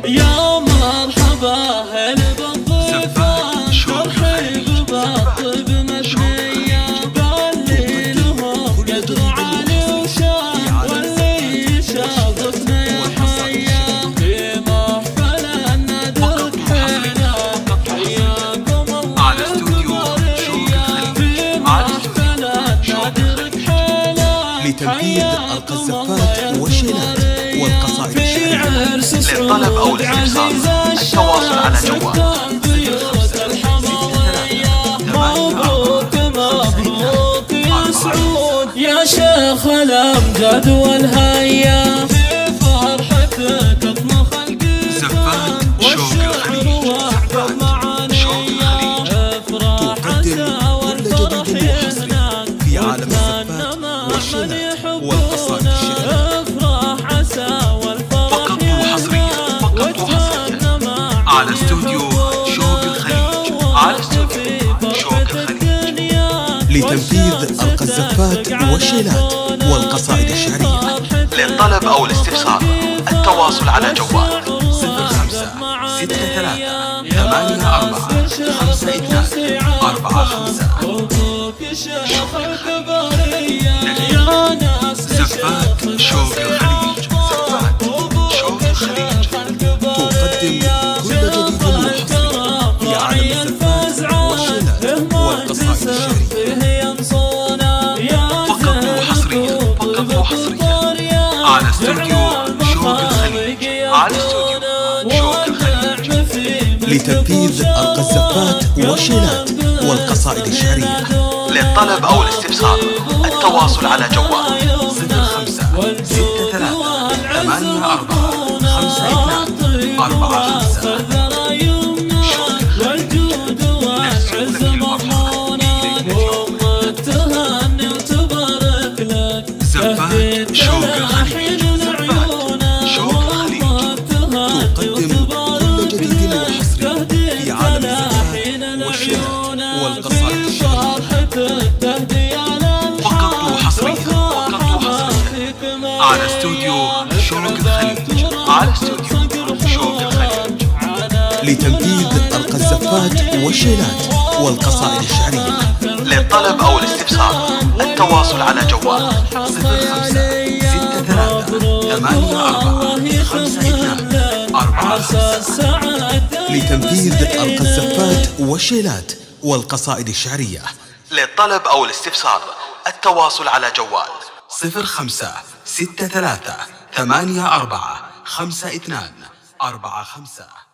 يا مرحبا هلا بالضيف ترحيب بالطيب مبنية باللي لهم قدر عالي وشان واللي شافقنا يحيا في محفل النادر حينا حياكم الله في محفل النادر حينا لتنفيذ القذافات والشيلات والقصائد الشعرية. للطلب أو الاستفسار التواصل على جوال مبروك مبروك يا سعود يا شيخ الأمجاد والهيا في فرحتك اطمخ القلب زفات شوق الخليج افرح عسى والفرح هناك في عالم الزفات والشيلات والقصائد الشعرية. افرح عسى فقط وحصريا على استوديو شوق الخليج لتنفيذ القذافات والشيلات والقصائد الشعرية. للطلب أو الاستفسار التواصل على جوال 05 63 84 52 45. زفات شوق الخليج شوق الخليج تقدم كل جديد وحصري في عالم الزفات والشيلات والقصائد الشعرية. فقط وحصريا على استوديو شوق الخليج لتنفيذ القذافات والشيلات والقصائد الشعرية. للطلب أو الاستفسار التواصل على جوال 05 63 84 52 45. زفات شوق الخليج شوق الخليج تقدم كل جديد وحصري في عالم الزفات والشيلات والقصائد الشعرية. فقط وحصريا على استوديو شوق الخليج لتنفيذ القذافات والشيلات والقصائد الشعرية. للطلب أو الاستفسار التواصل على جوال 05 63 84 52 45. لتنفيذ القذافات والشيلات والقصائد الشعرية. للطلب أو الاستفسار التواصل على جوال 05 63 84 52 45.